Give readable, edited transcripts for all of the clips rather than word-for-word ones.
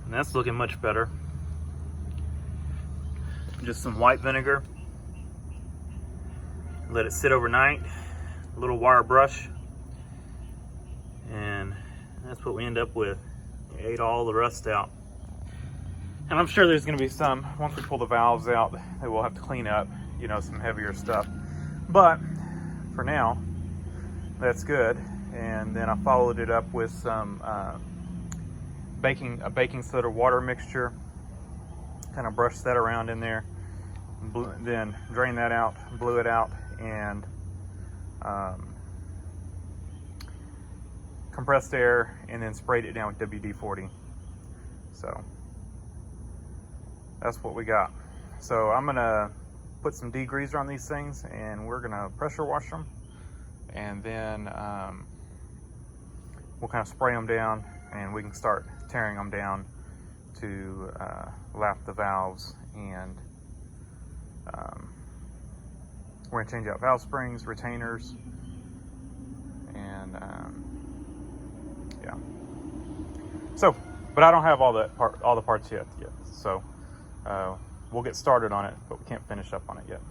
And that's looking much better. Just some white vinegar. Let it sit overnight. A little wire brush. And that's what we end up with. We ate all the rust out. And I'm sure there's going to be some, once we pull the valves out, that we'll have to clean up, you know, some heavier stuff. But for now, that's good. And then I followed it up with some baking soda water mixture. Kind of brushed that around in there. Then drained that out, blew it out, and compressed air, and then sprayed it down with WD-40. So that's what we got. So I'm gonna put some degreaser on these things, and we're gonna pressure wash them, and then we'll kind of spray them down, and we can start tearing them down to lap the valves. And we're gonna change out valve springs, retainers, and yeah. So, but I don't have all the parts yet. So we'll get started on it, but we can't finish up on it yet.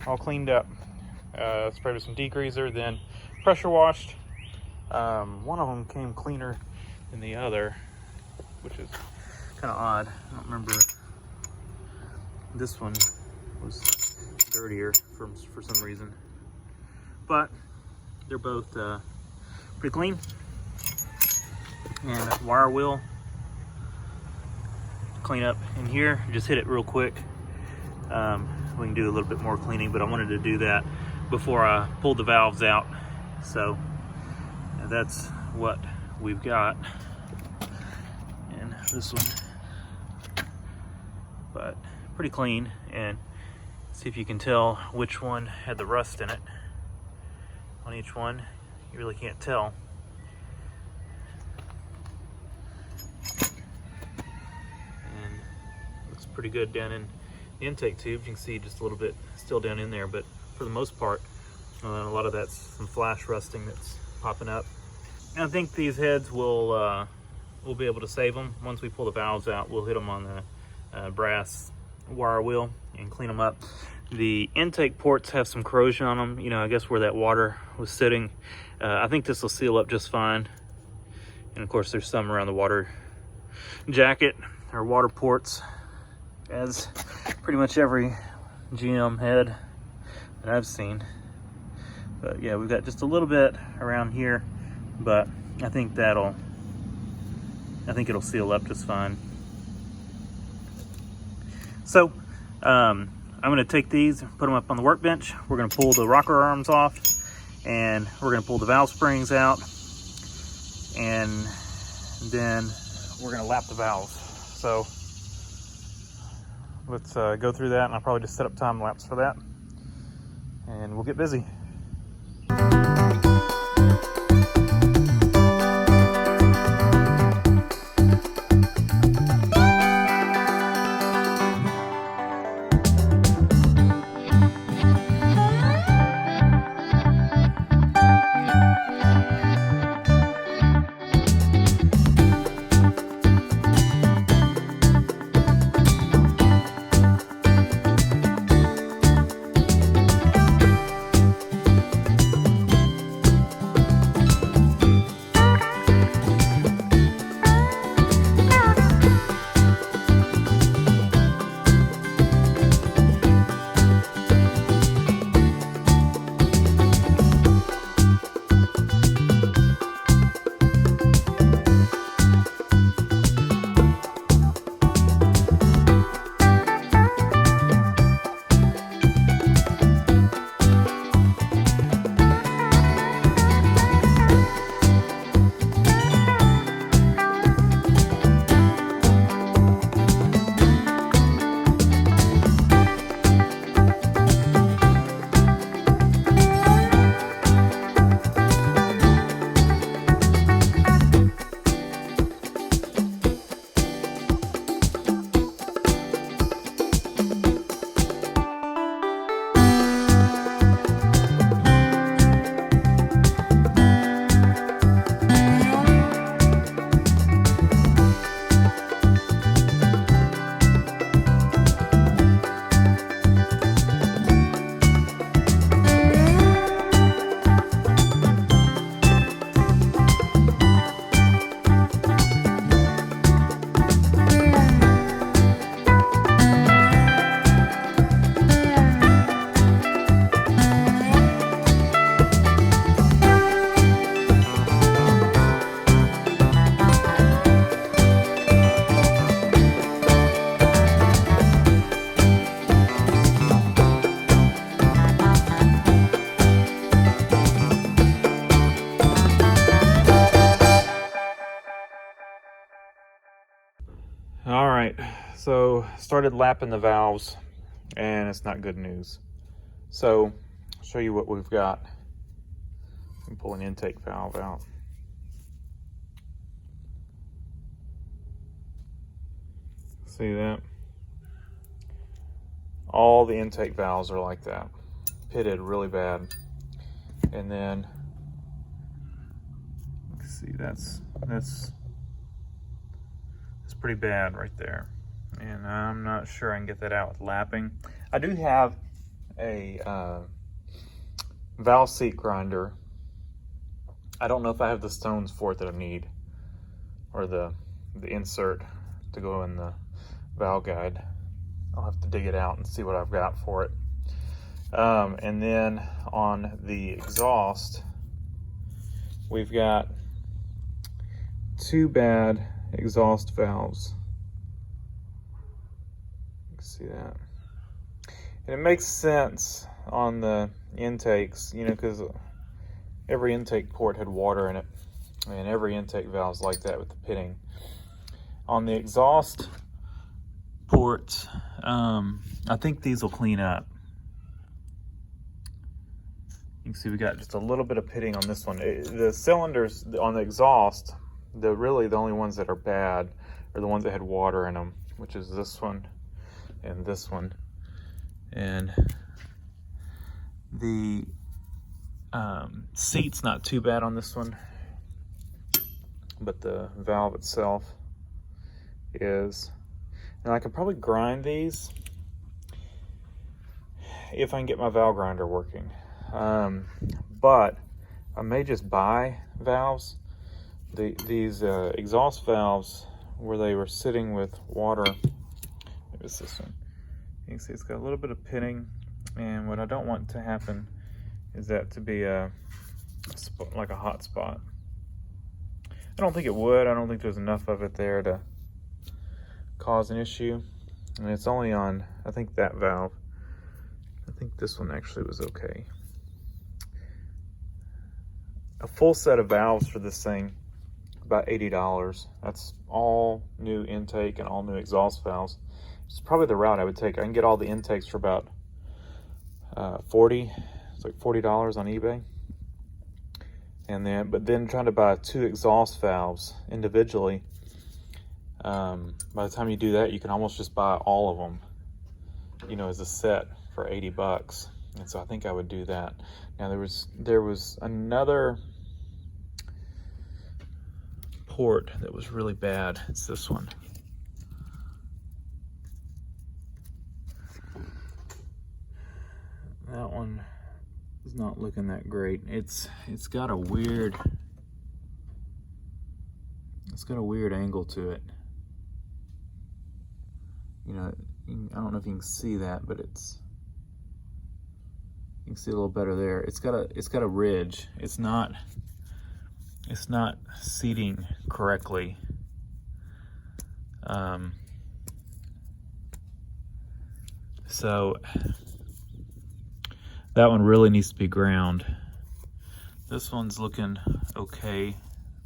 All cleaned up, sprayed with some degreaser, then pressure washed. One of them came cleaner than the other, which is kind of odd. I don't remember. This one was dirtier for some reason, but they're both pretty clean. And wire wheel clean up in here. Just hit it real quick. We can do a little bit more cleaning, but I wanted to do that before I pulled the valves out. So that's what we've got. And this one, but pretty clean. And see if you can tell which one had the rust in it. On each one, you really can't tell. And looks pretty good down in the intake tube. You can see just a little bit still down in there, but for the most part, a lot of that's some flash rusting that's popping up. And I think these heads will we'll be able to save them. Once we pull the valves out, we'll hit them on the brass wire wheel and clean them up. The intake ports have some corrosion on them, you know, I guess where that water was sitting. I think this will seal up just fine. And of course there's some around the water jacket or water ports, as pretty much every GM head that I've seen. But yeah, we've got just a little bit around here, but I think it'll seal up just fine. So I'm going to take these and put them up on the workbench. We're going to pull the rocker arms off, and we're going to pull the valve springs out, and then we're going to lap the valves. So let's go through that, and I'll probably just set up time lapse for that, and we'll get busy. All right, so started lapping the valves, and it's not good news. So I'll show you what we've got. And pull an intake valve out. See that? All the intake valves are like that, pitted really bad. And then, let's see, that's pretty bad right there. And I'm not sure I can get that out with lapping. I do have a valve seat grinder. I don't know if I have the stones for it that I need, or the insert to go in the valve guide. I'll have to dig it out and see what I've got for it. And then on the exhaust, we've got 2 bad exhaust valves. You can see that. And it makes sense on the intakes, you know, because every intake port had water in it, and every intake valve is like that with the pitting. On the exhaust ports, I think these will clean up. You can see we got just a little bit of pitting on this one. The cylinders on the exhaust, really the only ones that are bad are the ones that had water in them, which is this one and this one. And the seat's not too bad on this one, but the valve itself is. And I could probably grind these if I can get my valve grinder working. But I may just buy valves. These exhaust valves, where they were sitting with water, maybe it's this one. You can see it's got a little bit of pitting, and what I don't want to happen is that to be like a hot spot. I don't think it would. I don't think there's enough of it there to cause an issue. And it's only on, I think, that valve. I think this one actually was okay. A full set of valves for this thing, about $80. That's all new intake and all new exhaust valves. It's probably the route I would take. I can get all the intakes for about $40. It's like $40 on eBay. And then, but then trying to buy 2 exhaust valves individually, by the time you do that, you can almost just buy all of them, you know, as a set for $80. And so I think I would do that. Now there was another port that was really bad. It's this one. That one is not looking that great. It's got a weird angle to it. You know, I don't know if you can see that, but you can see a little better there. It's got a ridge. It's not seating correctly. So that one really needs to be ground. This one's looking okay.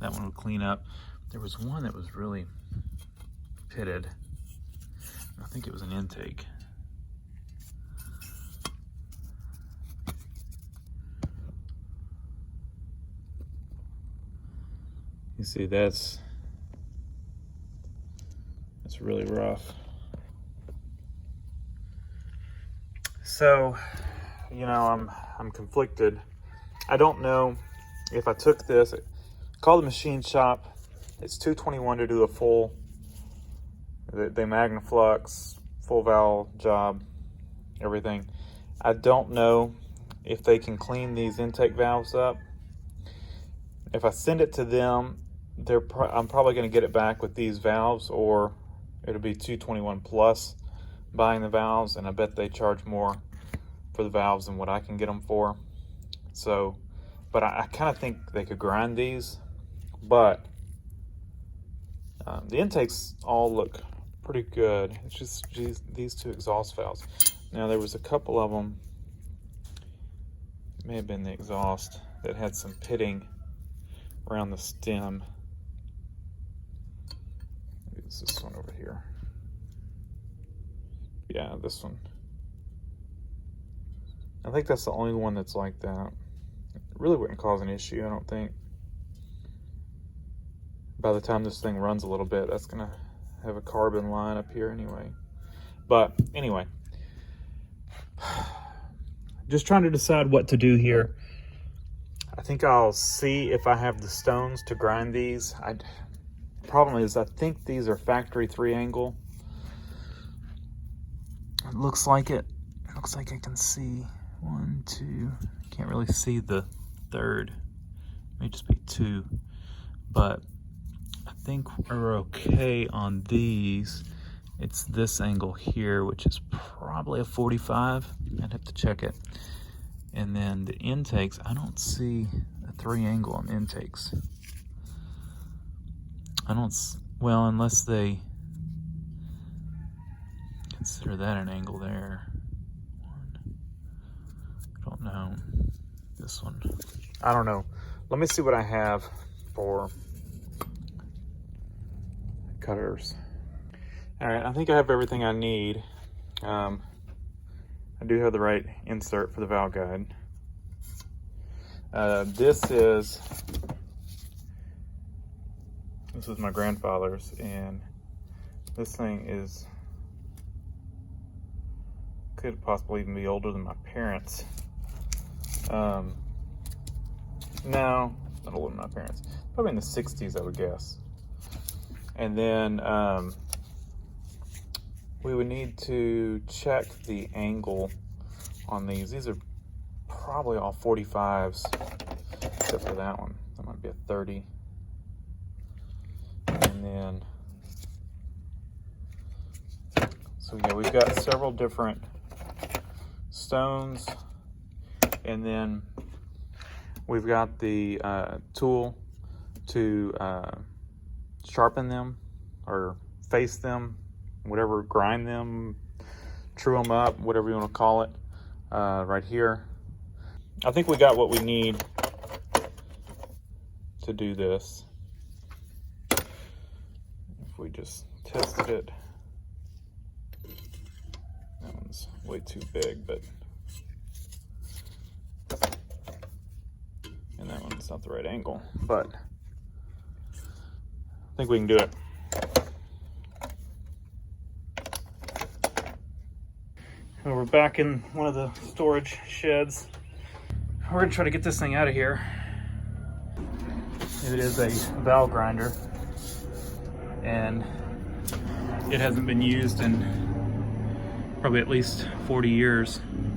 That one will clean up. There was one that was really pitted. I think it was an intake. You see, that's really rough. So, you know, I'm conflicted. I don't know if I took this, call the machine shop. It's $221 to do a full, they Magnaflux, full valve job, everything. I don't know if they can clean these intake valves up. If I send it to them, I'm probably going to get it back with these valves, or it'll be $221 plus buying the valves, and I bet they charge more for the valves than what I can get them for. So, but I kind of think they could grind these, but the intakes all look pretty good. It's just these 2 exhaust valves. Now there was a couple of them, it may have been the exhaust, that had some pitting around the stem. Maybe it's this one over here. Yeah, this one. I think that's the only one that's like that. It really wouldn't cause an issue, I don't think. By the time this thing runs a little bit, that's gonna have a carbon line up here anyway. But anyway, just trying to decide what to do here. I think I'll see if I have the stones to grind these. Problem is, I think these are factory 3-angle. It looks like it. It looks like I can see 1, 2. Can't really see the third. May just be 2. But I think we're okay on these. It's this angle here, which is probably a 45. I'd have to check it. And then the intakes, I don't see a 3-angle on intakes. I don't, well, unless they consider that an angle there. I don't know. This one, I don't know. Let me see what I have for cutters. All right, I think I have everything I need. I do have the right insert for the valve guide. This is my grandfather's, and this thing could possibly even be older than my parents. No, not older than my parents. Probably in the 60s, I would guess. And then we would need to check the angle on these. These are probably all 45s, except for that one. That might be a 30. And then, so yeah, we've got several different stones, and then we've got the tool to sharpen them or face them, whatever, grind them, true them up, whatever you want to call it, right here. I think we got what we need to do this. If we just tested it, that one's way too big, but, and that one's not the right angle, but I think we can do it. And we're back in one of the storage sheds. We're gonna try to get this thing out of here. It is a valve grinder, and it hasn't been used in probably at least 40 years.